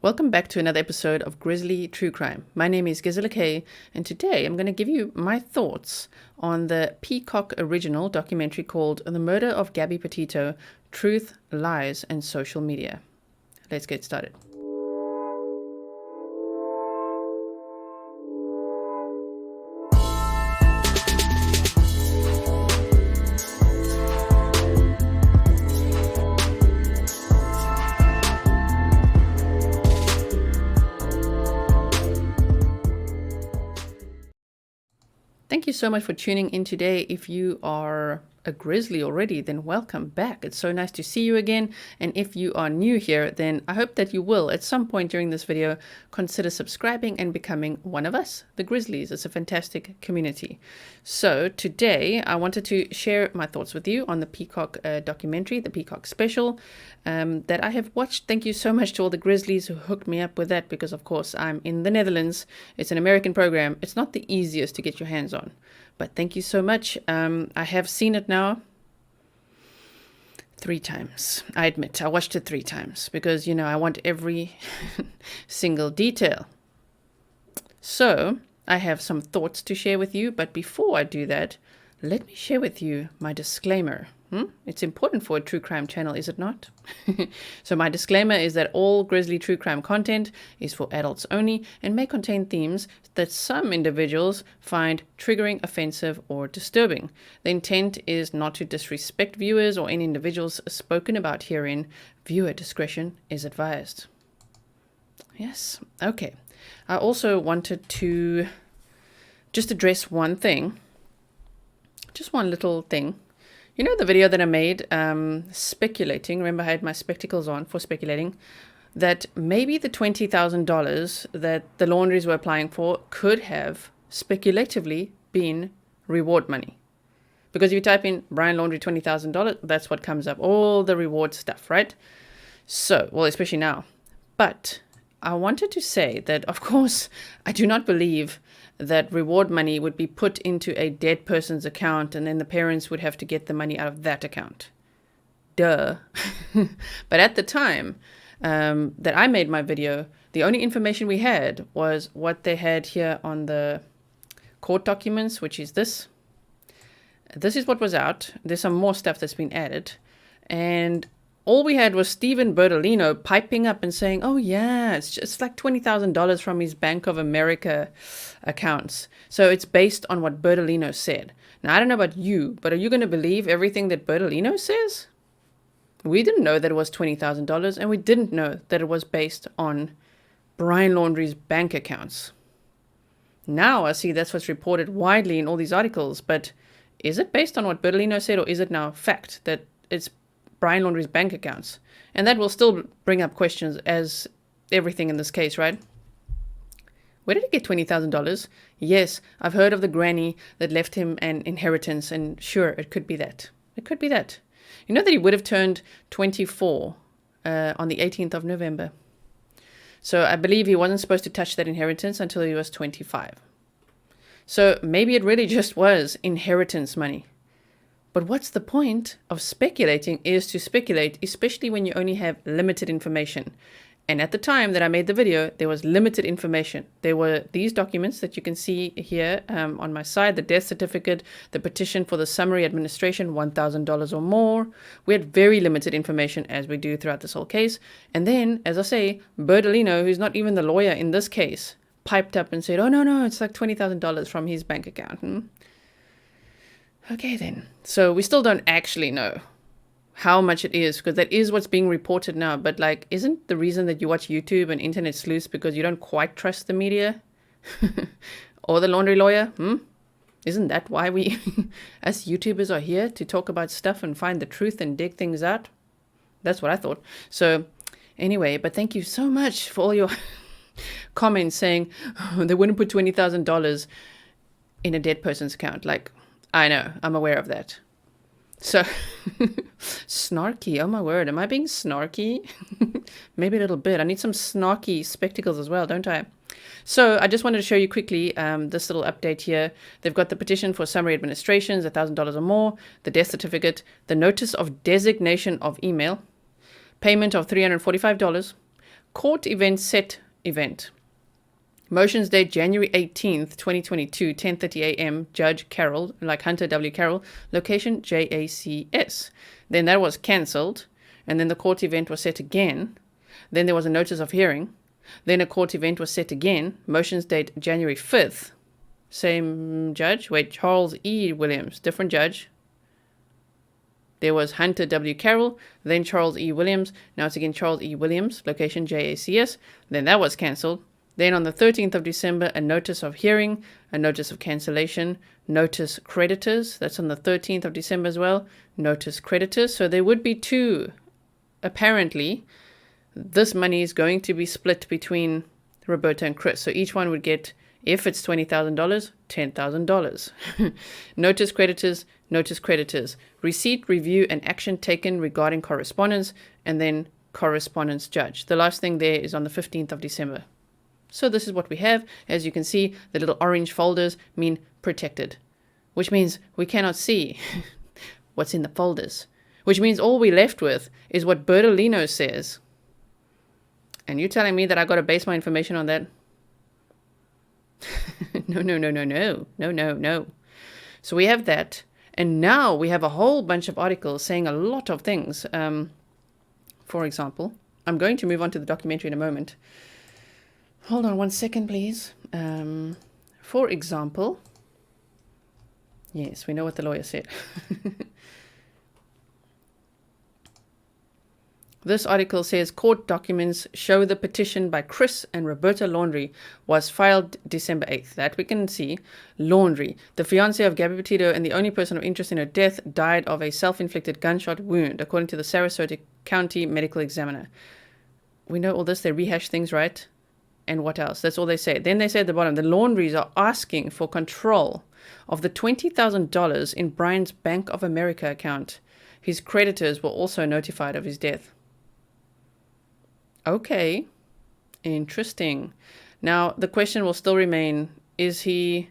Welcome back to another episode of Grizzly True Crime. My name is Gisela K, and today I'm going to give you my thoughts on the Peacock original documentary called The Murder of Gabby Petito, Truth, Lies, and Social Media. Let's get started. Thank you so much for tuning in today. If you are a Grizzly already, then welcome back. It's so nice to see you again. And if you are new here, then I hope that you will, at some point during this video, consider subscribing and becoming one of us, the Grizzlies. It's a fantastic community. So today, I wanted to share my thoughts with you on the Peacock documentary, the Peacock special, that I have watched. Thank you so much to all the Grizzlies who hooked me up with that, because of course I'm in the Netherlands. It's an American program. It's not the easiest to get your hands on. But thank you so much. I have seen it now 3 times. I admit, I watched it 3 times because, I want every single detail. So I have some thoughts to share with you. But before I do that, let me share with you my disclaimer. It's important for a true crime channel, is it not? So my disclaimer is that all Grizzly true crime content is for adults only and may contain themes that some individuals find triggering, offensive, or disturbing. The intent is not to disrespect viewers or any individuals spoken about herein. Viewer discretion is advised. Yes, okay. I also wanted to just address one thing, just one little thing. You know the video that I made speculating, remember I had my spectacles on for speculating, that maybe the $20,000 that the Laundries were applying for could have speculatively been reward money. Because if you type in Brian Laundrie $20,000, that's what comes up, all the reward stuff, right? So, well, especially now. But I wanted to say that, of course, I do not believe that reward money would be put into a dead person's account and then the parents would have to get the money out of that account. Duh. But at the time that I made my video, the only information we had was what they had here on the court documents, which is this. This is what was out. There's some more stuff that's been added. And all we had was Stephen Bertolino piping up and saying, oh yeah, it's like $20,000 from his Bank of America accounts. So it's based on what Bertolino said. Now, I don't know about you, but are you going to believe everything that Bertolino says? We didn't know that it was $20,000, and we didn't know that it was based on Brian Laundrie's bank accounts. Now I see that's what's reported widely in all these articles, but is it based on what Bertolino said, or is it now fact that it's Brian Laundrie's bank accounts? And that will still bring up questions as everything in this case, right? Where did he get $20,000? Yes, I've heard of the granny that left him an inheritance, and sure, it could be that. It could be that. You know that he would have turned 24 on the 18th of November. So I believe he wasn't supposed to touch that inheritance until he was 25. So maybe it really just was inheritance money. But what's the point of speculating is to speculate, especially when you only have limited information. And at the time that I made the video, there was limited information. There were these documents that you can see here on my side, the death certificate, the petition for the summary administration, $1,000 or more. We had very limited information, as we do throughout this whole case. And then, as I say, Bertolino, who's not even the lawyer in this case, piped up and said, oh, no, it's like $20,000 from his bank account. Okay, then. So we still don't actually know how much it is, because that is what's being reported now. But isn't the reason that you watch YouTube and internet sleuths because you don't quite trust the media or the laundry lawyer? Isn't that why we as YouTubers are here, to talk about stuff and find the truth and dig things out? That's what I thought. So anyway, but thank you so much for all your comments saying they wouldn't put $20,000 in a dead person's account. I know, I'm aware of that. So, snarky, oh my word, am I being snarky? Maybe a little bit. I need some snarky spectacles as well, don't I? So, I just wanted to show you quickly this little update here. They've got the petition for summary administrations, $1,000 or more, the death certificate, the notice of designation of email, payment of $345, Court event set event. Motions date January 18th, 2022, 10:30 a.m. Judge Carroll, like Hunter W. Carroll, location JACS. Then that was cancelled, and then the court event was set again. Then there was a notice of hearing. Then a court event was set again. Motions date January 5th. Same judge. Wait, Charles E. Williams, different judge. There was Hunter W. Carroll, then Charles E. Williams. Now it's again Charles E. Williams, location JACS. Then that was cancelled. Then on the 13th of December, a notice of hearing, a notice of cancellation, notice creditors. That's on the 13th of December as well. Notice creditors. So there would be two. Apparently, this money is going to be split between Roberta and Chris. So each one would get, if it's $20,000, $10,000. Notice creditors, notice creditors. Receipt, review, and action taken regarding correspondence, and then correspondence judge. The last thing there is on the 15th of December. So this is what we have. As you can see, the little orange folders mean protected, which means we cannot see what's in the folders, which means all we're left with is what Bertolino says. And you're telling me that I got to base my information on that? No. So we have that. And now we have a whole bunch of articles saying a lot of things. For example, I'm going to move on to the documentary in a moment. Hold on one second, please. For example, yes, we know what the lawyer said. This article says court documents show the petition by Chris and Roberta Laundrie was filed December 8th. That we can see. Laundrie, the fiancé of Gabby Petito and the only person of interest in her death, died of a self-inflicted gunshot wound, according to the Sarasota County Medical Examiner. We know all this. They rehash things, right? And what else? That's all they say. Then they say at the bottom, the Laundries are asking for control of the $20,000 in Brian's Bank of America account. His creditors were also notified of his death. Okay, interesting. Now, the question will still remain, is he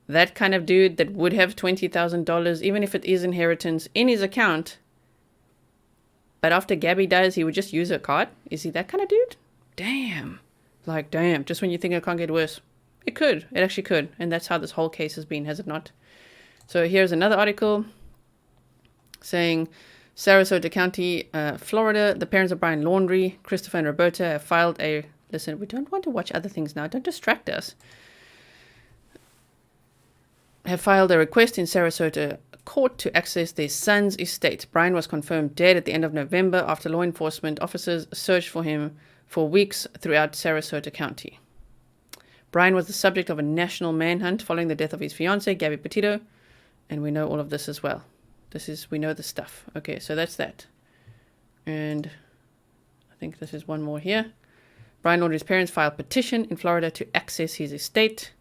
that kind of dude that would have $20,000, even if it is inheritance, in his account, but after Gabby dies, he would just use her card? Is he that kind of dude? Damn. Like, damn, just when you think it can't get worse. It could. It actually could. And that's how this whole case has been, has it not? So here's another article saying Sarasota County, Florida, the parents of Brian Laundrie, Christopher and Roberta have filed a... Listen, we don't want to watch other things now. Don't distract us. Have filed a request in Sarasota court to access their son's estate. Brian was confirmed dead at the end of November after law enforcement officers searched for him for weeks throughout Sarasota County. Brian was the subject of a national manhunt following the death of his fiancée, Gabby Petito, and we know all of this as well. We know the stuff. Okay, so that's that. And I think this is one more here. Brian Laundrie's parents filed petition in Florida to access his estate.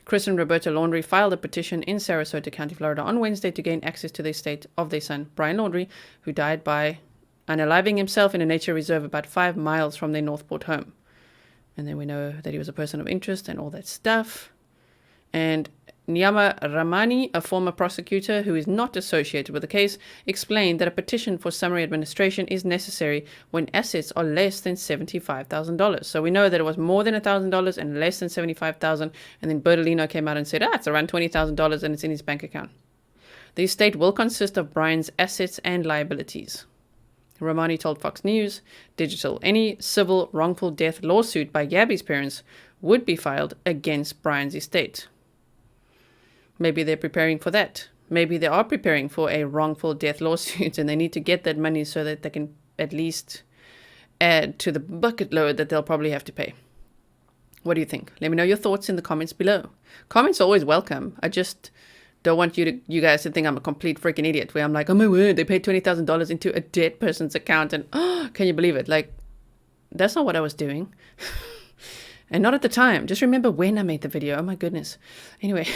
Chris and Roberta Laundrie filed a petition in Sarasota County, Florida on Wednesday to gain access to the estate of their son, Brian Laundrie, who died by unaliving himself in a nature reserve about 5 miles from their Northport home. And then we know that he was a person of interest and all that stuff. And Nyama Ramani, a former prosecutor who is not associated with the case, explained that a petition for summary administration is necessary when assets are less than $75,000. So we know that it was more than $1,000 and less than $75,000. And then Bertolino came out and said, it's around $20,000 and it's in his bank account. The estate will consist of Brian's assets and liabilities. Romani told Fox News Digital any civil wrongful death lawsuit by Gabby's parents would be filed against Brian's estate. Maybe they're preparing for that. Maybe they are preparing for a wrongful death lawsuit and they need to get that money so that they can at least add to the bucket load that they'll probably have to pay. What do you think? Let me know your thoughts in the comments below. Comments are always welcome. I just don't want you guys to think I'm a complete freaking idiot where I'm like, oh my word, they paid $20,000 into a dead person's account and can you believe it? Like, that's not what I was doing. And not at the time. Just remember when I made the video. Oh my goodness. Anyway,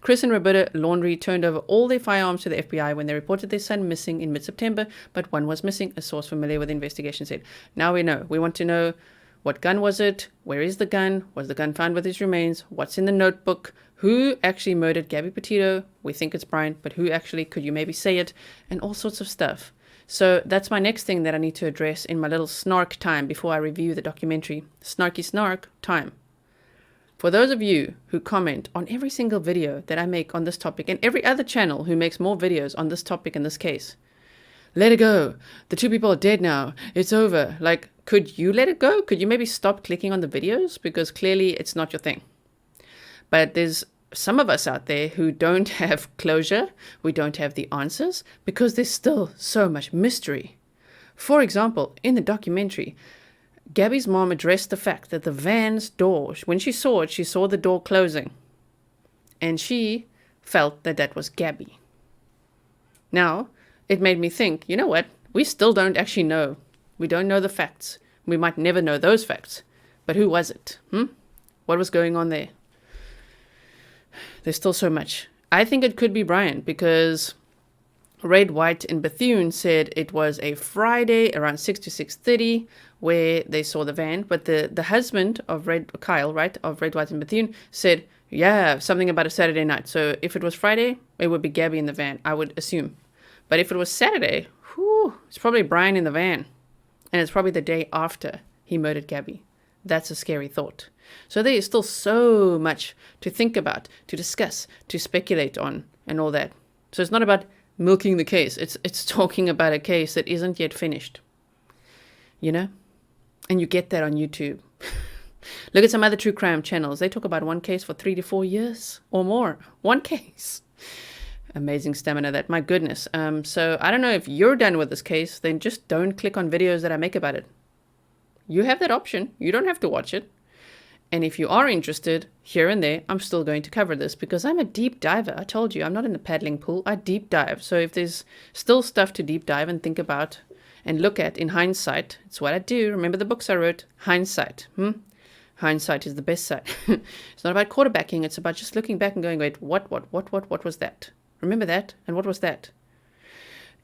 Chris and Roberta Laundrie turned over all their firearms to the FBI when they reported their son missing in mid-September, but one was missing, a source familiar with the investigation said. Now we know. We want to know, what gun was it? Where is the gun? Was the gun found with his remains? What's in the notebook? Who actually murdered Gabby Petito? We think it's Brian, but who actually? Could you maybe say it? And all sorts of stuff. So that's my next thing that I need to address in my little snark time before I review the documentary. Snarky snark time. For those of you who comment on every single video that I make on this topic, and every other channel who makes more videos on this topic in this case, let it go. The 2 people are dead now. It's over. Like, could you let it go? Could you maybe stop clicking on the videos? Because clearly it's not your thing. But there's some of us out there who don't have closure. We don't have the answers because there's still so much mystery. For example, in the documentary, Gabby's mom addressed the fact that the van's door, when she saw it, she saw the door closing. And she felt that that was Gabby. Now, it made me think, you know what? We still don't actually know. We don't know the facts. We might never know those facts. But who was it? What was going on there? There's still so much. I think it could be Brian because Red, White, and Bethune said it was a Friday around 6 to 6:30 where they saw the van. But the husband of Kyle, right, of Red, White, and Bethune said, yeah, something about a Saturday night. So if it was Friday, it would be Gabby in the van, I would assume. But if it was Saturday, it's probably Brian in the van. And it's probably the day after he murdered Gabby. That's a scary thought. So there is still so much to think about, to discuss, to speculate on, and all that. So it's not about milking the case. It's talking about a case that isn't yet finished. You know? And you get that on YouTube. Look at some other true crime channels. They talk about one case for 3 to 4 years or more. One case. Amazing stamina, that. My goodness. So I don't know if you're done with this case, then just don't click on videos that I make about it. You have that option. You don't have to watch it. And if you are interested, here and there, I'm still going to cover this because I'm a deep diver. I told you, I'm not in the paddling pool. I deep dive. So if there's still stuff to deep dive and think about and look at in hindsight, it's what I do. Remember the books I wrote? Hindsight. Hindsight is the best side. It's not about quarterbacking. It's about just looking back and going, wait, what was that? Remember that? And what was that?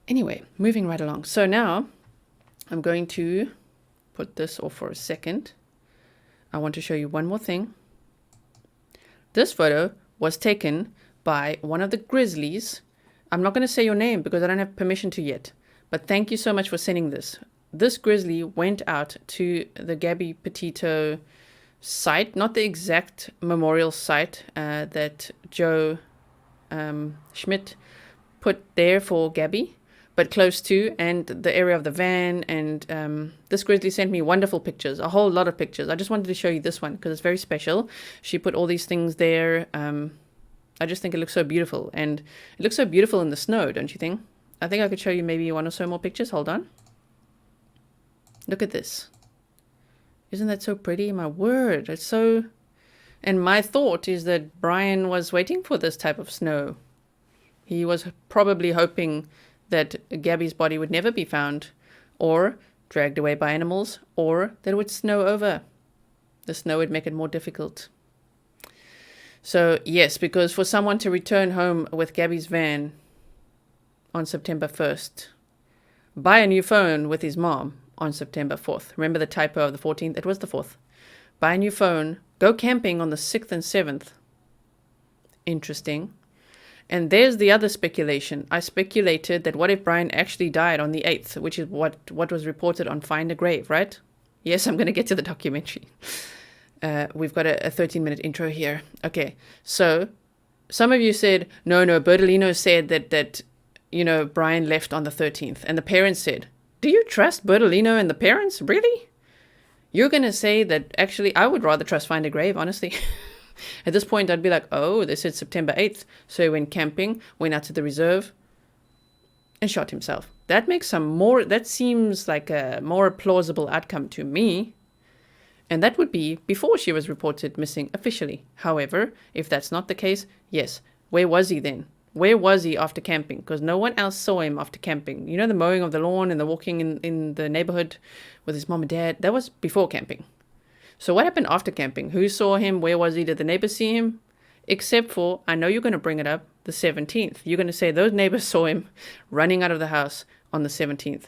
Anyway, moving right along. So now I'm going to put this off for a second. I want to show you one more thing. This photo was taken by one of the Grizzlies. I'm not going to say your name because I don't have permission to yet. But thank you so much for sending this. This Grizzly went out to the Gabby Petito site, not the exact memorial site that Joe Schmidt put there for Gabby, but close to, and the area of the van. And this Grizzly sent me wonderful pictures, a whole lot of pictures. I just wanted to show you this one because it's very special. She put all these things there. I just think it looks so beautiful, and it looks so beautiful in the snow, don't you think? I think I could show you maybe one or so more pictures. Hold on. Look at this. Isn't that so pretty? My word, it's so... And my thought is that Brian was waiting for this type of snow. He was probably hoping that Gabby's body would never be found, or dragged away by animals, or that it would snow over. The snow would make it more difficult. So yes, because for someone to return home with Gabby's van on September 1st, buy a new phone with his mom on September 4th. Remember the typo of the 14th? It was the 4th. Buy a new phone, go camping on the 6th and 7th. Interesting. And there's the other speculation. I speculated that what if Brian actually died on the 8th, which is what was reported on Find a Grave, right? Yes, I'm going to get to the documentary. We've got a 13-minute intro here. Okay, so some of you said, no, Bertolino said that Brian left on the 13th. And the parents said, do you trust Bertolino and the parents? Really? You're going to say that actually I would rather trust Find a Grave, honestly. At this point, I'd be like, oh, they said September 8th. So he went camping, went out to the reserve, and shot himself. That seems like a more plausible outcome to me. And that would be before she was reported missing officially. However, if that's not the case, yes, where was he then? Where was he after camping? Because no one else saw him after camping. You know, the mowing of the lawn and the walking in the neighborhood with his mom and dad? That was before camping. So what happened after camping? Who saw him? Where was he? Did the neighbors see him? Except for, I know you're going to bring it up, the 17th. You're going to say those neighbors saw him running out of the house on the 17th.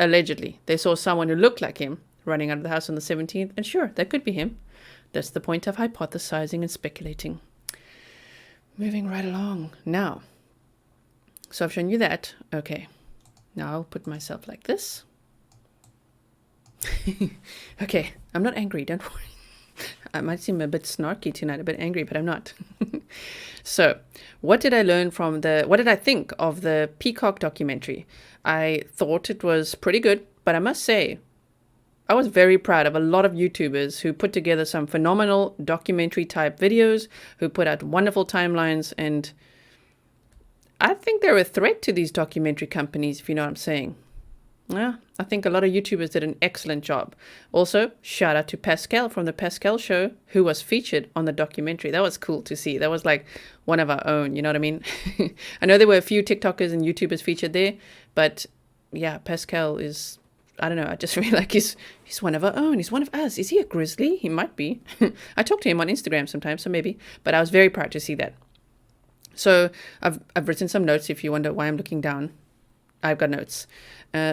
Allegedly. They saw someone who looked like him running out of the house on the 17th. And sure, that could be him. That's the point of hypothesizing and speculating. Moving right along. Now, so I've shown you that. Okay. Now I'll put myself like this. Okay, I'm not angry, don't worry. I might seem a bit snarky tonight, a bit angry, but I'm not. So, what did I think of the Peacock documentary? I thought it was pretty good, but I must say, I was very proud of a lot of YouTubers who put together some phenomenal documentary type videos, who put out wonderful timelines, and I think they're a threat to these documentary companies, if you know what I'm saying. Yeah, I think a lot of YouTubers did an excellent job. Also, shout out to Pascal from the Pascal Show, who was featured on the documentary. That was cool to see. That was like one of our own, you know what I mean? I know there were a few TikTokers and YouTubers featured there, but yeah, Pascal is, I don't know, I just feel like he's one of our own. He's one of us. Is he a grizzly? He might be. I talk to him on Instagram sometimes, so maybe. But I was very proud to see that. So I've written some notes if you wonder why I'm looking down. I've got notes.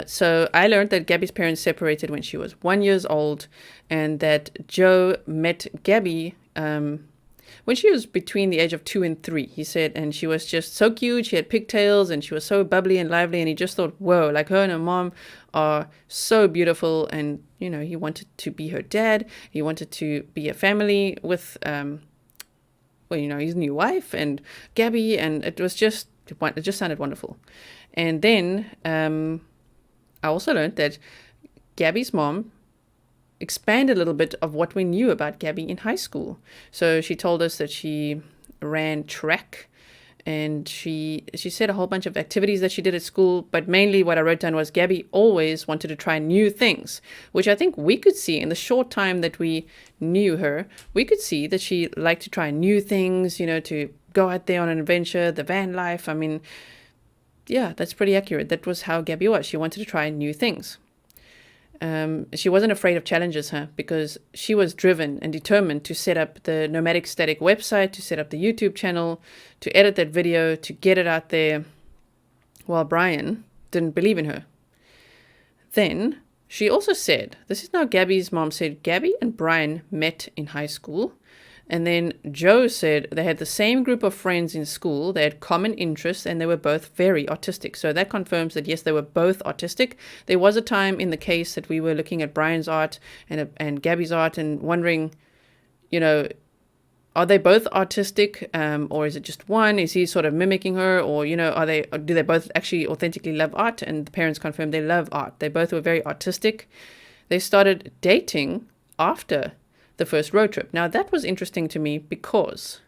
So I learned that Gabby's parents separated when she was 1 year old, and that Joe met Gabby when she was between the age of 2 and 3, he said, and she was just so cute. She had pigtails and she was so bubbly and lively, and he just thought, whoa, like her and her mom are so beautiful. And, you know, he wanted to be her dad. He wanted to be a family with, his new wife and Gabby, and it just sounded wonderful. And then I also learned that Gabby's mom expanded a little bit of what we knew about Gabby in high school. So she told us that she ran track, and she said a whole bunch of activities that she did at school, but mainly what I wrote down was Gabby always wanted to try new things, which I think we could see in the short time that we knew her. We could see that she liked to try new things, you know, to go out there on an adventure, the van life. I mean, yeah, that's pretty accurate. That was how Gabby was. She wanted to try new things. She wasn't afraid of challenges, because she was driven and determined to set up the Nomadic Static website, to set up the YouTube channel, to edit that video, to get it out there, while Brian didn't believe in her. Then she also said, this is now Gabby's mom said, Gabby and Brian met in high school. And then Joe said they had the same group of friends in school, they had common interests, and they were both very autistic. So that confirms that, yes, they were both autistic. There was a time in the case that we were looking at Brian's art and Gabby's art and wondering, you know, are they both autistic, or is it just one? Is he sort of mimicking her, or, you know, do they both actually authentically love art? And the parents confirmed they love art. They both were very artistic. They started dating after the first road trip. Now that was interesting to me because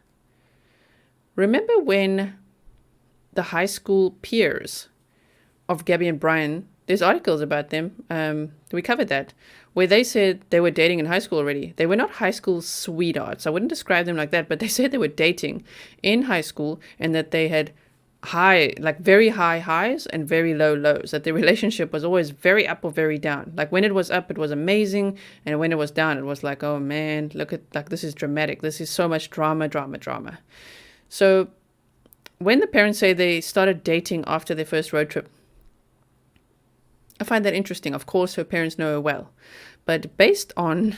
remember when the high school peers of Gabby and Brian, there's articles about them, we covered that, where they said they were dating in high school already. They were not high school sweethearts. I wouldn't describe them like that, but they said they were dating in high school, and that they had very high highs and very low lows, that the relationship was always very up or very down. Like when it was up, it was amazing, and when it was down, it was like, oh man, look at, like, this is dramatic, this is so much drama. So when the parents say they started dating after their first road trip, I find that interesting. Of course her parents know her well, but based on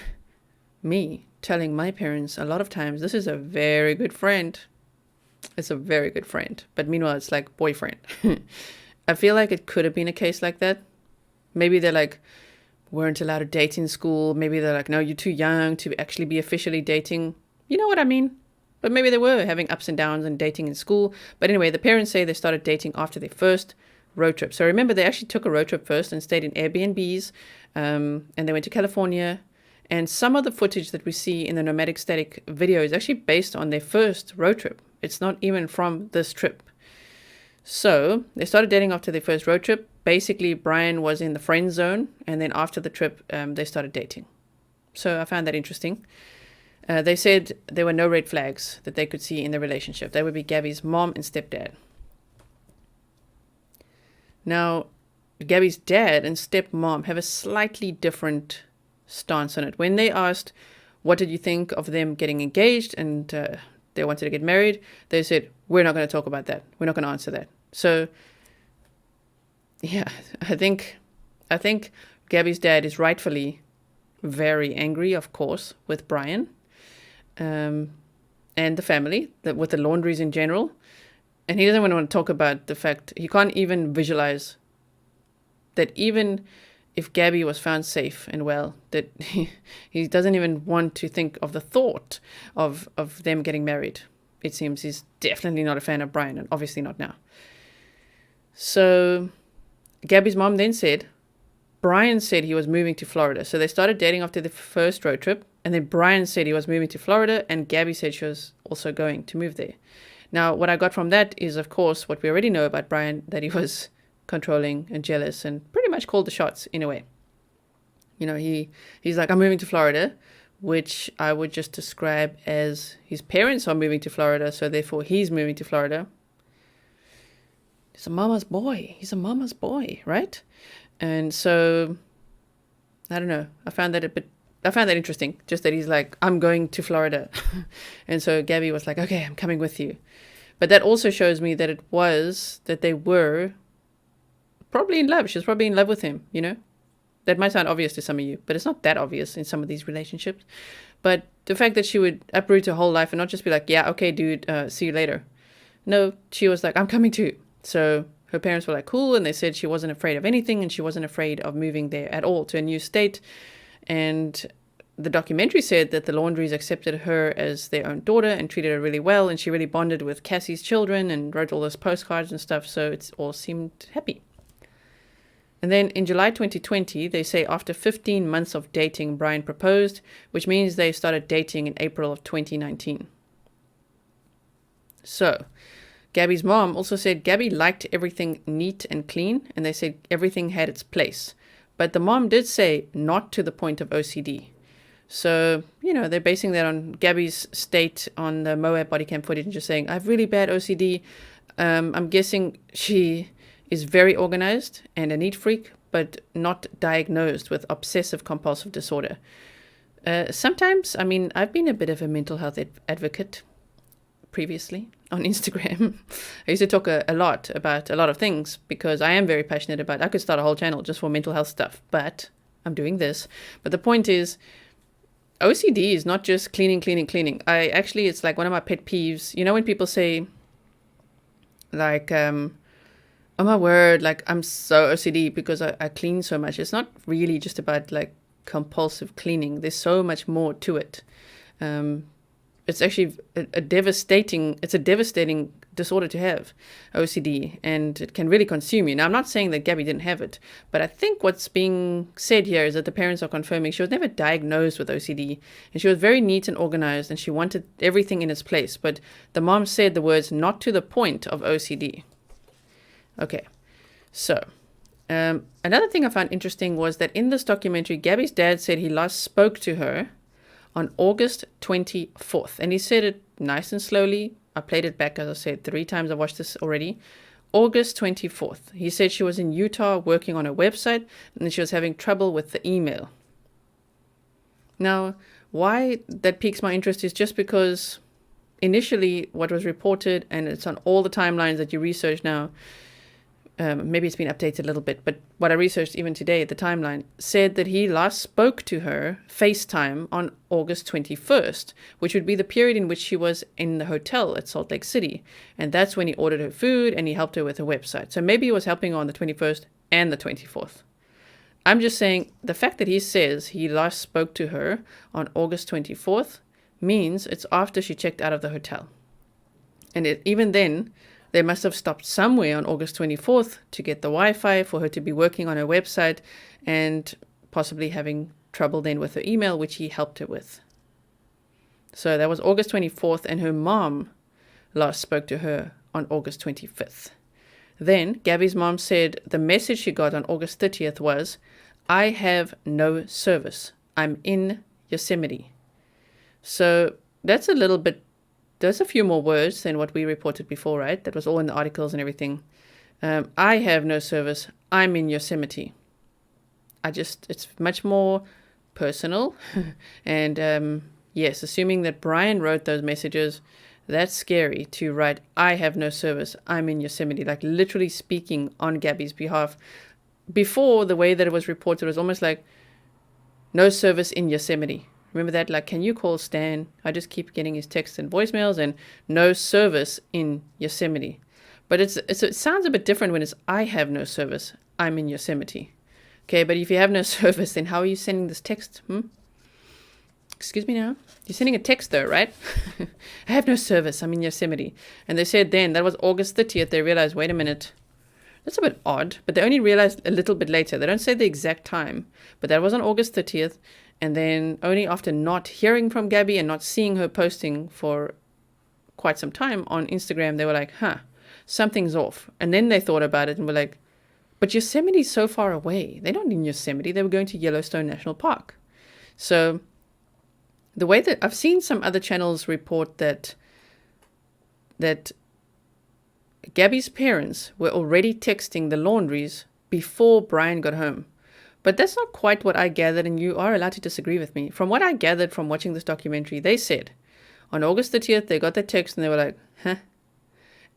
me telling my parents a lot of times, this is a very good friend, it's a very good friend, but meanwhile it's like boyfriend. I feel like it could have been a case like that. Maybe they're like, weren't allowed to date in school. Maybe they're like, no, you're too young to actually be officially dating. You know what I mean? But maybe they were having ups and downs and dating in school. But anyway, the parents say they started dating after their first road trip. So remember, they actually took a road trip first and stayed in Airbnbs, and they went to California. And some of the footage that we see in the Nomadic Static video is actually based on their first road trip. It's not even from this trip. So they started dating after their first road trip. Basically, Brian was in the friend zone, and then after the trip, they started dating. So I found that interesting. They said there were no red flags that they could see in the relationship. They would be Gabby's mom and stepdad. Now, Gabby's dad and stepmom have a slightly different stance on it. When they asked, what did you think of them getting engaged and they wanted to get married, they said, we're not going to talk about that. We're not going to answer that. So, yeah, I think Gabby's dad is rightfully very angry, of course, with Brian and the family, with the Laundries in general. And he doesn't want to talk about the fact he can't even visualize that even if Gabby was found safe and well, that he doesn't even want to think of the thought of them getting married. It seems he's definitely not a fan of Brian, and obviously not now. So Gabby's mom then said, Brian said he was moving to Florida. So they started dating after the first road trip, and then Brian said he was moving to Florida, and Gabby said she was also going to move there. Now, what I got from that is, of course, what we already know about Brian, that he was controlling and jealous and pretty much called the shots in a way. You know, he's like, I'm moving to Florida, which I would just describe as his parents are moving to Florida, so therefore he's moving to Florida. He's a mama's boy. He's a mama's boy, right? And so, I don't know. I found that interesting. Just that he's like, I'm going to Florida. And so Gabby was like, okay, I'm coming with you. But that also shows me that that they were probably in love. She was probably in love with him, you know? That might sound obvious to some of you, but it's not that obvious in some of these relationships. But the fact that she would uproot her whole life and not just be like, yeah, okay, dude, see you later. No, she was like, I'm coming too. So her parents were like, cool. And they said she wasn't afraid of anything, and she wasn't afraid of moving there at all to a new state. And the documentary said that the Laundries accepted her as their own daughter and treated her really well. And she really bonded with Cassie's children and wrote all those postcards and stuff. So it all seemed happy. And then in July 2020, they say after 15 months of dating, Brian proposed, which means they started dating in April of 2019. So Gabby's mom also said Gabby liked everything neat and clean, and they said everything had its place. But the mom did say not to the point of OCD. So, you know, they're basing that on Gabby's state on the Moab body cam footage and just saying, I have really bad OCD. I'm guessing she is very organized and a neat freak, but not diagnosed with obsessive compulsive disorder. Sometimes, I mean, I've been a bit of a mental health advocate previously on Instagram. I used to talk a lot about a lot of things because I am very passionate about, I could start a whole channel just for mental health stuff, but I'm doing this. But the point is, OCD is not just cleaning. It's like one of my pet peeves. You know, when people say like, oh my word, like I'm so OCD because I clean so much. It's not really just about like compulsive cleaning. There's so much more to it. It's actually a devastating disorder to have, OCD, and it can really consume you. Now, I'm not saying that Gabby didn't have it, but I think what's being said here is that the parents are confirming she was never diagnosed with OCD, and she was very neat and organized, and she wanted everything in its place. But the mom said the words, not to the point of OCD. Okay, so another thing I found interesting was that in this documentary, Gabby's dad said he last spoke to her on August 24th. And he said it nice and slowly. I played it back, as I said, 3 times. I watched this already. August 24th. He said she was in Utah working on a website and she was having trouble with the email. Now, why that piques my interest is just because initially what was reported, and it's on all the timelines that you research now, maybe it's been updated a little bit, but what I researched even today, the timeline, said that he last spoke to her FaceTime on August 21st, which would be the period in which she was in the hotel at Salt Lake City. And that's when he ordered her food and he helped her with her website. So maybe he was helping her on the 21st and the 24th. I'm just saying the fact that he says he last spoke to her on August 24th means it's after she checked out of the hotel. And even then, they must have stopped somewhere on August 24th to get the Wi-Fi for her to be working on her website and possibly having trouble then with her email, which he helped her with. So that was August 24th, and her mom last spoke to her on August 25th. Then Gabby's mom said the message she got on August 30th was, I have no service. I'm in Yosemite. So that's there's a few more words than what we reported before, right? That was all in the articles and everything. I have no service. I'm in Yosemite. It's much more personal. And yes, assuming that Brian wrote those messages, that's scary to write, I have no service. I'm in Yosemite, like literally speaking on Gabby's behalf. Before, the way that it was reported was almost like, no service in Yosemite. Remember that? Like, can you call Stan? I just keep getting his texts and voicemails, and no service in Yosemite. But it sounds a bit different when it's I have no service. I'm in Yosemite. Okay, but if you have no service, then how are you sending this text? Excuse me now? You're sending a text though, right? I have no service. I'm in Yosemite. And they said then, that was August 30th, they realized, wait a minute, that's a bit odd. But they only realized a little bit later. They don't say the exact time. But that was on August 30th. And then only after not hearing from Gabby and not seeing her posting for quite some time on Instagram, they were like, something's off. And then they thought about it and were like, but Yosemite's so far away. They're not in Yosemite. They were going to Yellowstone National Park. So the way that I've seen some other channels report that Gabby's parents were already texting the Laundries before Brian got home. But that's not quite what I gathered, and you are allowed to disagree with me. From what I gathered from watching this documentary, they said on August 30th, they got the text and they were like,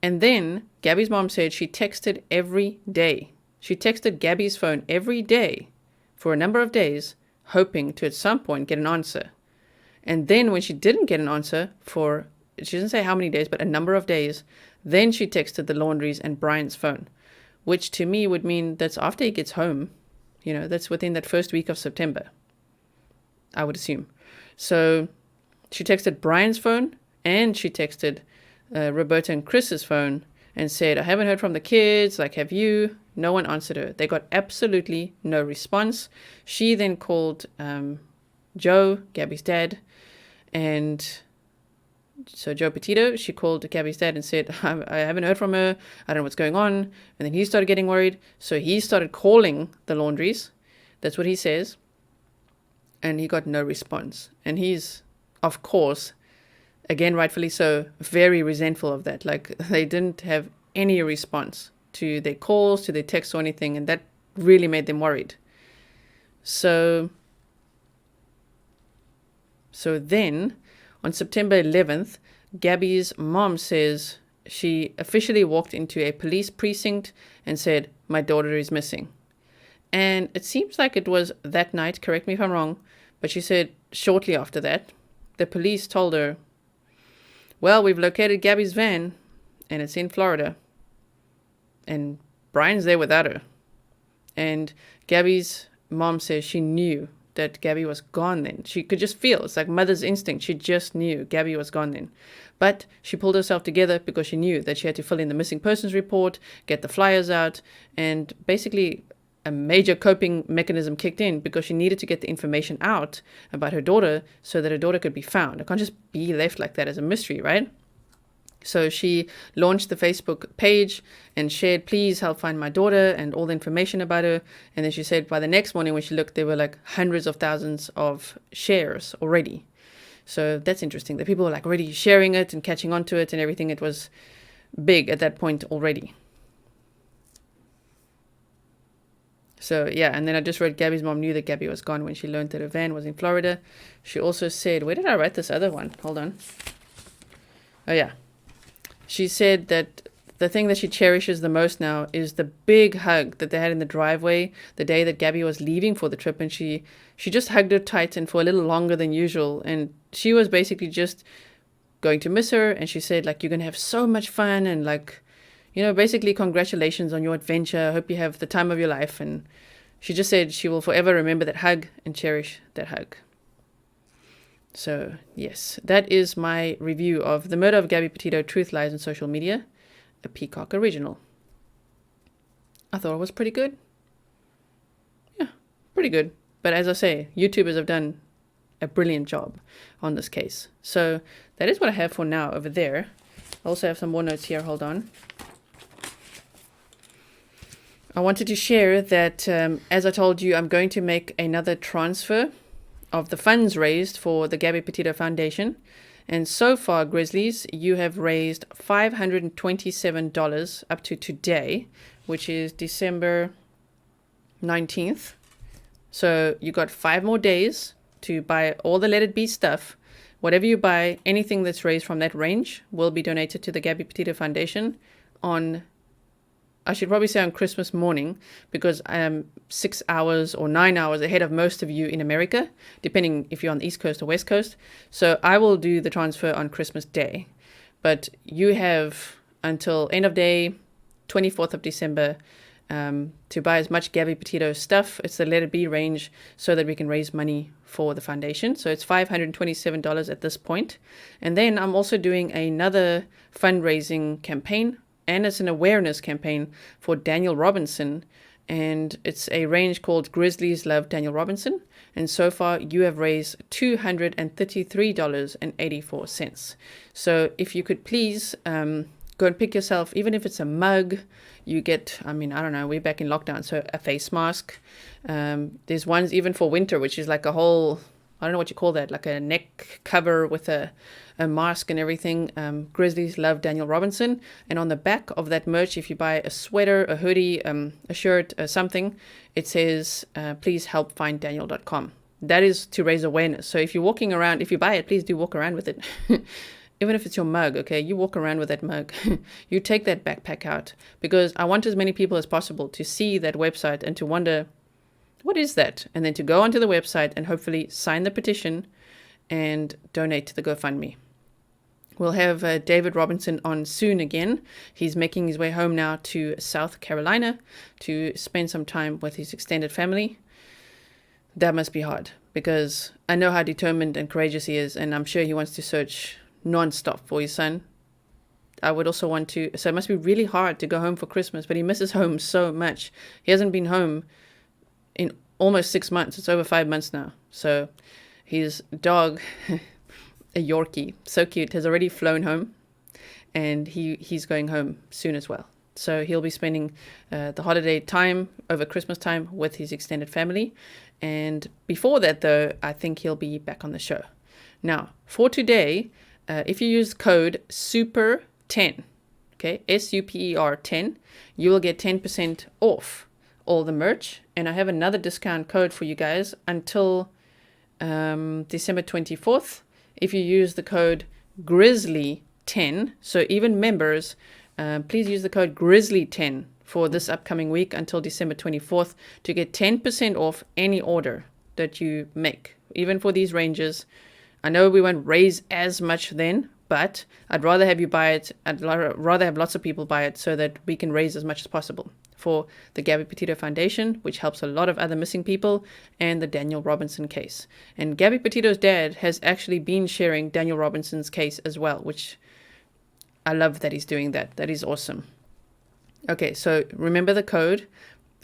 And then Gabby's mom said she texted every day. She texted Gabby's phone every day for a number of days, hoping to at some point get an answer. And then when she didn't get an answer she didn't say how many days, but a number of days, then she texted the Laundries and Brian's phone, which to me would mean that's after he gets home. That's within that first week of September, I would assume. So she texted Brian's phone and she texted Roberta and Chris's phone and said, I haven't heard from the kids. Like, have you? No one answered her. They got absolutely no response. She then called Joe, Gabby's dad, and so Joe Petito, she called Gabby's dad and said, I haven't heard from her. I don't know what's going on. And then he started getting worried. So he started calling the Laundries. That's what he says. And he got no response. And he's, of course, again, rightfully so, very resentful of that. Like, they didn't have any response to their calls, to their texts or anything. And that really made them worried. So then on September 11th, Gabby's mom says she officially walked into a police precinct and said, my daughter is missing. And it seems like it was that night, correct me if I'm wrong, but she said shortly after that, the police told her, well, we've located Gabby's van and it's in Florida. And Brian's there without her. And Gabby's mom says she knew that Gabby was gone then. She could just feel. It's like mother's instinct. She just knew Gabby was gone then. But she pulled herself together because she knew that she had to fill in the missing persons report, get the flyers out, and basically a major coping mechanism kicked in because she needed to get the information out about her daughter so that her daughter could be found. It can't just be left like that as a mystery, right? So she launched the Facebook page and shared, please help find my daughter and all the information about her. And then she said by the next morning when she looked, there were like hundreds of thousands of shares already. So that's interesting. The people were like already sharing it and catching on to it and everything. It was big at that point already. So yeah, and then I just read Gabby's mom knew that Gabby was gone when she learned that her van was in Florida. She also said, where did I write this other one? Hold on. Oh yeah. She said that the thing that she cherishes the most now is the big hug that they had in the driveway the day that Gabby was leaving for the trip. And she just hugged her tight and for a little longer than usual. And she was basically just going to miss her. And she said, like, you're going to have so much fun. And like, basically congratulations on your adventure. I hope you have the time of your life. And she just said she will forever remember that hug and cherish that hug. So, yes, that is my review of The Murder of Gabby Petito, Truth, Lies, and Social Media, a Peacock original. I thought it was pretty good. Yeah, pretty good. But as I say, YouTubers have done a brilliant job on this case. So that is what I have for now over there. I also have some more notes here. Hold on. I wanted to share that, as I told you, I'm going to make another transfer of the funds raised for the Gabby Petito Foundation. And so far, Grizzlies, you have raised $527 up to today, which is December 19th. So you got 5 more days to buy all the Let It Be stuff. Whatever you buy, anything that's raised from that range will be donated to the Gabby Petito Foundation on, I should probably say on Christmas morning, because I am 6 hours or 9 hours ahead of most of you in America, depending if you're on the East Coast or West Coast. So I will do the transfer on Christmas Day. But you have until end of day, 24th of December, to buy as much Gabby Petito stuff. It's the Let It Be range so that we can raise money for the foundation. So it's $527 at this point. And then I'm also doing another fundraising campaign, and it's an awareness campaign for Daniel Robinson. And it's a range called Grizzlies Love Daniel Robinson. And so far you have raised $233.84. So if you could please go and pick yourself, even if it's a mug, you get, I don't know, we're back in lockdown, so a face mask. There's ones even for winter, which is like a whole, I don't know what you call that, like a neck cover with a mask and everything. Grizzlies Love Daniel Robinson. And on the back of that merch, if you buy a sweater, a hoodie, a shirt, something, it says, please help find Daniel.com. That is to raise awareness. So if you're walking around, if you buy it, please do walk around with it. Even if it's your mug, okay, you walk around with that mug. You take that backpack out, because I want as many people as possible to see that website and to wonder, what is that? And then to go onto the website and hopefully sign the petition and donate to the GoFundMe. We'll have David Robinson on soon again. He's making his way home now to South Carolina to spend some time with his extended family. That must be hard, because I know how determined and courageous he is, and I'm sure he wants to search non-stop for his son. I would also want to, so it must be really hard to go home for Christmas, but he misses home so much. He hasn't been home in almost 6 months. It's over 5 months now. So his dog, a Yorkie, so cute, has already flown home, and he's going home soon as well. So he'll be spending the holiday time over Christmas time with his extended family. And before that, though, I think he'll be back on the show. Now, for today, if you use code SUPER10, okay, SUPER 10, you will get 10% off all the merch. And I have another discount code for you guys until December 24th. If you use the code Grizzly10, so even members, please use the code Grizzly10 for this upcoming week until December 24th to get 10% off any order that you make, even for these ranges. I know we won't raise as much then, but I'd rather have you buy it. I'd rather have lots of people buy it so that we can raise as much as possible for the Gabby Petito Foundation, which helps a lot of other missing people, and the Daniel Robinson case. And Gabby Petito's dad has actually been sharing Daniel Robinson's case as well, which I love that he's doing that. That is awesome. Okay, so remember the code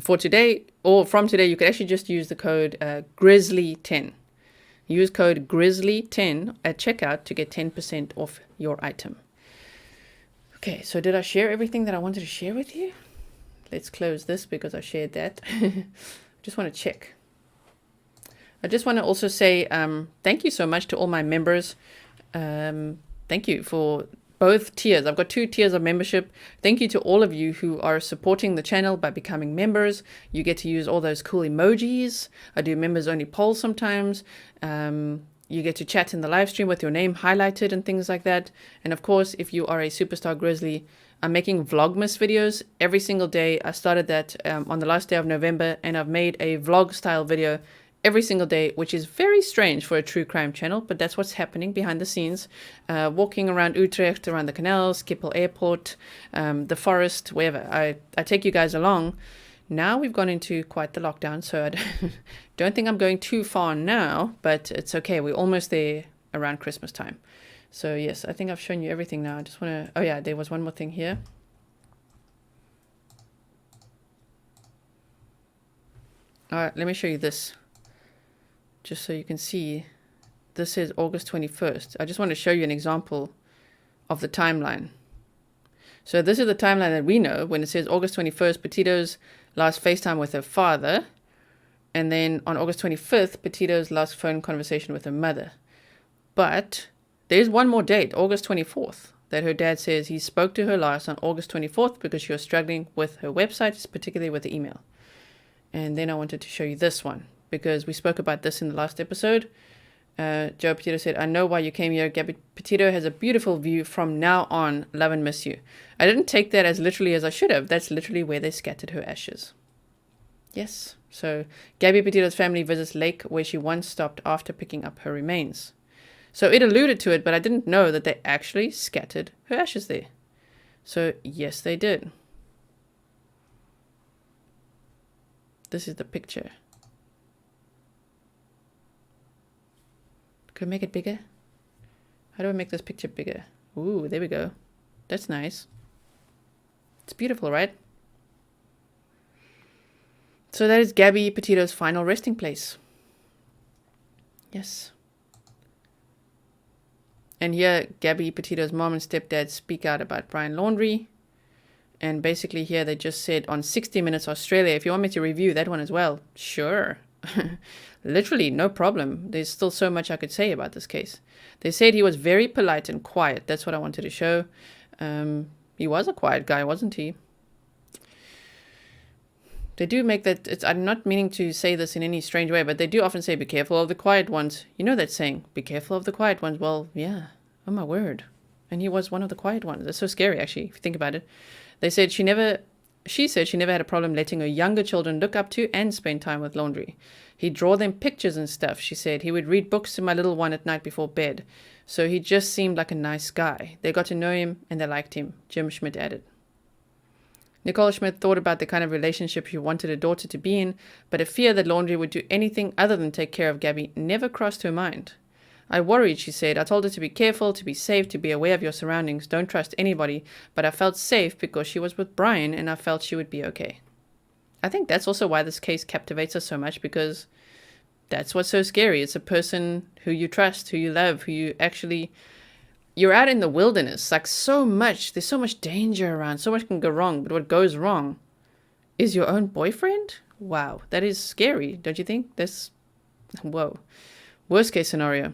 for today, or from today, you could actually just use the code Grizzly10. Use code Grizzly10 at checkout to get 10% off your item. Okay, so did I share everything that I wanted to share with you? Let's close this because I shared that. Just want to check. I just want to also say thank you so much to all my members. Thank you for both tiers. I've got 2 tiers of membership. Thank you to all of you who are supporting the channel by becoming members. You get to use all those cool emojis. I do members only polls sometimes. You get to chat in the live stream with your name highlighted and things like that. And of course, if you are a Superstar Grizzly, I'm making Vlogmas videos every single day. I started that on the last day of November, and I've made a vlog style video every single day, which is very strange for a true crime channel, but that's what's happening behind the scenes. Walking around Utrecht, around the canals, Schiphol Airport, the forest, wherever. I take you guys along. Now we've gone into quite the lockdown, so I don't think I'm going too far now, but it's okay. We're almost there around Christmas time. So yes, I think I've shown you everything now. I just want to, oh yeah, there was one more thing here. All right, let me show you this, just so you can see. This is August 21st. I just want to show you an example of the timeline. So this is the timeline that we know when it says August 21st, Petito's last FaceTime with her father. And then on August 25th, Petito's last phone conversation with her mother. But there's one more date, August 24th, that her dad says he spoke to her last on August 24th because she was struggling with her website, particularly with the email. And then I wanted to show you this one because we spoke about this in the last episode. Joe Petito said, I know why you came here. Gabby Petito has a beautiful view from now on. Love and miss you. I didn't take that as literally as I should have. That's literally where they scattered her ashes. Yes. So Gabby Petito's family visits lake where she once stopped after picking up her remains. So it alluded to it, but I didn't know that they actually scattered her ashes there. So yes, they did. This is the picture. Can I make it bigger? How do I make this picture bigger? Ooh, there we go. That's nice. It's beautiful, right? So that is Gabby Petito's final resting place. Yes. And here, Gabby Petito's mom and stepdad speak out about Brian Laundrie. And basically here they just said on 60 Minutes Australia, if you want me to review that one as well, sure. Literally, no problem. There's still so much I could say about this case. They said he was very polite and quiet. That's what I wanted to show. He was a quiet guy, wasn't he? They do make that, I'm not meaning to say this in any strange way, but they do often say, be careful of the quiet ones. You know that saying, be careful of the quiet ones. Well, yeah. Oh, my word. And he was one of the quiet ones. That's so scary, actually, if you think about it. They said she said she never had a problem letting her younger children look up to and spend time with Laundrie. He'd draw them pictures and stuff, she said. He would read books to my little one at night before bed. So he just seemed like a nice guy. They got to know him and they liked him, Jim Schmidt added. Nicole Schmidt thought about the kind of relationship she wanted her daughter to be in, but a fear that Laundrie would do anything other than take care of Gabby never crossed her mind. I worried, she said. I told her to be careful, to be safe, to be aware of your surroundings. Don't trust anybody. But I felt safe because she was with Brian and I felt she would be okay. I think that's also why this case captivates us so much, because that's what's so scary. It's a person who you trust, who you love, who you actually... You're out in the wilderness, like so much. There's so much danger around. So much can go wrong. But what goes wrong is your own boyfriend? Wow, that is scary, don't you think? That's... Whoa. Worst case scenario.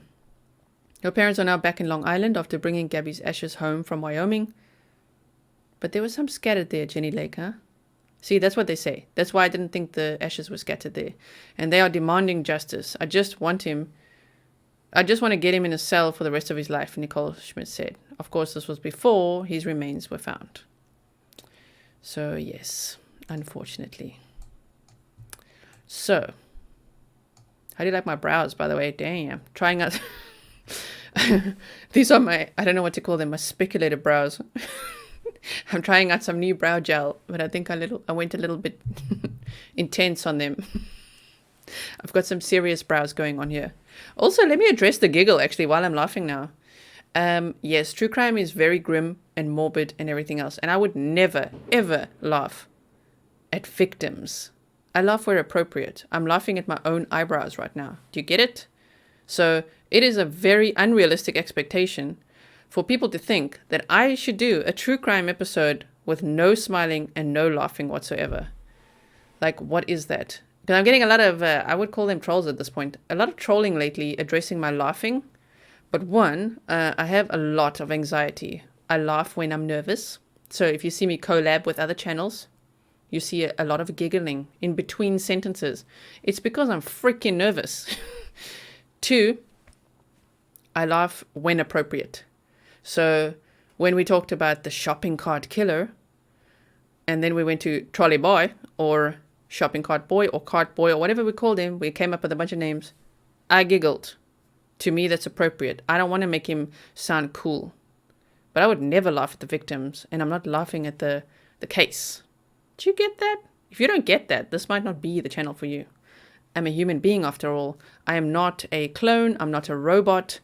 Her parents are now back in Long Island after bringing Gabby's ashes home from Wyoming. But there was some scattered there, Jenny Lake, huh? See, that's what they say. That's why I didn't think the ashes were scattered there. And they are demanding justice. I just want to get him in a cell for the rest of his life, Nicole Schmidt said. Of course, this was before his remains were found. So, yes, unfortunately. So, how do you like my brows, by the way? Damn. Trying out... These are my, I don't know what to call them, my speculative brows. I'm trying out some new brow gel, but I think I went a little bit intense on them. I've got some serious brows going on here. Also, let me address the giggle, actually, while I'm laughing now. Yes, true crime is very grim and morbid and everything else. And I would never, ever laugh at victims. I laugh where appropriate. I'm laughing at my own eyebrows right now. Do you get it? So it is a very unrealistic expectation for people to think that I should do a true crime episode with no smiling and no laughing whatsoever. Like, what is that? Because I'm getting a lot of, I would call them trolls at this point, a lot of trolling lately addressing my laughing. But one, I have a lot of anxiety. I laugh when I'm nervous. So if you see me collab with other channels, you see a lot of giggling in between sentences. It's because I'm freaking nervous. 2, I laugh when appropriate. So when we talked about the shopping cart killer, and then we went to trolley boy or shopping cart boy or cart boy or whatever we called him, we came up with a bunch of names. I giggled. To me, that's appropriate. I don't want to make him sound cool. But I would never laugh at the victims, and I'm not laughing at the case. Do you get that? If you don't get that, this might not be the channel for you. I'm a human being after all. I am not a clone. I'm not a robot.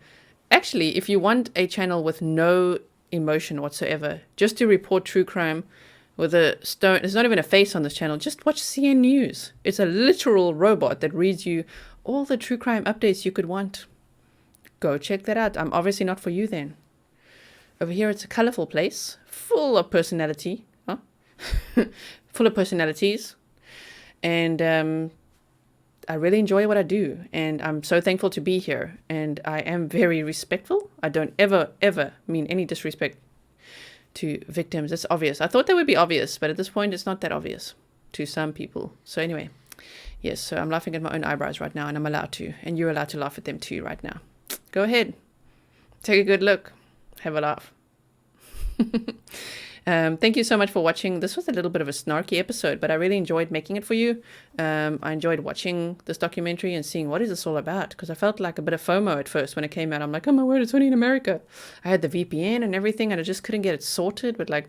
Actually, if you want a channel with no emotion whatsoever, just to report true crime with a stone, there's not even a face on this channel, just watch CN News. It's a literal robot that reads you all the true crime updates you could want. Go check that out. I'm obviously not for you then. Over here, it's a colorful place, full of personality. Huh? Full of personalities. And I really enjoy what I do, and I'm so thankful to be here, and I am very respectful. I don't ever, ever mean any disrespect to victims. It's obvious. I thought that would be obvious, but at this point, it's not that obvious to some people. So anyway, yes, so I'm laughing at my own eyebrows right now, and I'm allowed to, and you're allowed to laugh at them too right now. Go ahead. Take a good look. Have a laugh. Thank you so much for watching. This was a little bit of a snarky episode, but I really enjoyed making it for you. I enjoyed watching this documentary and seeing what is this all about, because I felt like a bit of FOMO at first when it came out. I'm like, oh my word, it's only in America. I had the VPN and everything, and I just couldn't get it sorted. But like,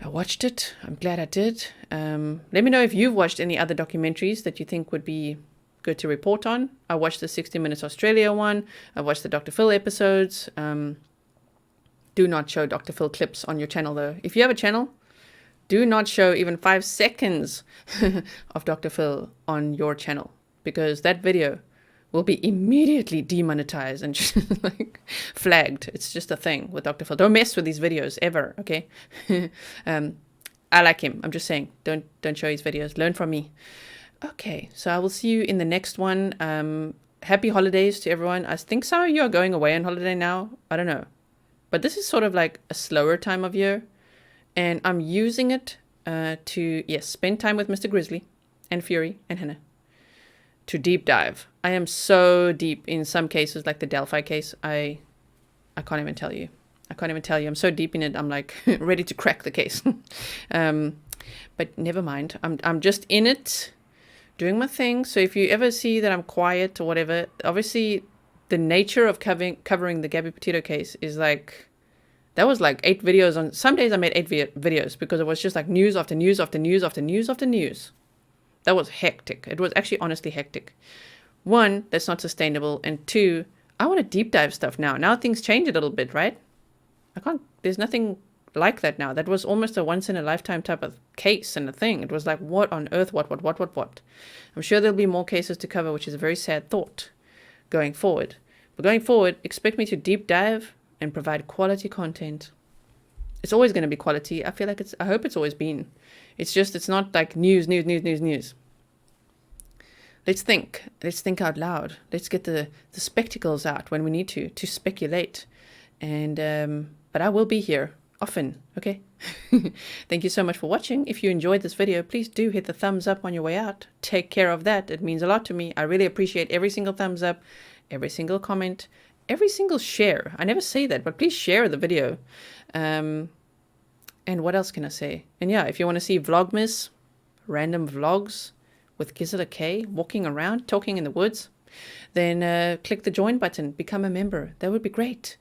I watched it. I'm glad I did. Let me know if you've watched any other documentaries that you think would be good to report on. I watched the 60 Minutes Australia one. I watched the Dr. Phil episodes. Do not show Dr. Phil clips on your channel, though. If you have a channel, do not show even 5 seconds of Dr. Phil on your channel, because that video will be immediately demonetized and just like flagged. It's just a thing with Dr. Phil. Don't mess with these videos ever, okay? I like him. I'm just saying, don't show his videos. Learn from me. Okay, so I will see you in the next one. Happy holidays to everyone. I think some of you are going away on holiday now. I don't know. But this is sort of like a slower time of year. And I'm using it to, yes, spend time with Mr. Grizzly and Fury and Hannah. To deep dive. I am so deep in some cases, like the Delphi case. I can't even tell you. I'm so deep in it. I'm like ready to crack the case. But never mind. I'm just in it, doing my thing. So if you ever see that I'm quiet or whatever, obviously the nature of covering the Gabby Petito case is like, that was like 8 videos on. Some days I made 8 videos because it was just like news after news after news after news after news. That was hectic. It was actually honestly hectic. 1, that's not sustainable. And 2, I want to deep dive stuff now. Now things change a little bit, right? There's nothing like that now. That was almost a once in a lifetime type of case and a thing. It was like, what on earth, what? I'm sure there'll be more cases to cover, which is a very sad thought going forward. But going forward, expect me to deep dive and provide quality content. It's always going to be quality. I feel like I hope it's always been. It's just, it's not like news. Let's think out loud. Let's get the spectacles out when we need to speculate. And, but I will be here often. Okay. Thank you so much for watching. If you enjoyed this video, please do hit the thumbs up on your way out. Take care of that. It means a lot to me. I really appreciate every single thumbs up, every single comment, every single share. I never say that, but please share the video. And what else can I say? And yeah, if you want to see Vlogmas, random vlogs with Gisela K, walking around, talking in the woods, then click the join button, become a member. That would be great.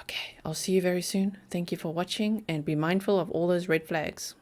Okay, I'll see you very soon. Thank you for watching, and be mindful of all those red flags.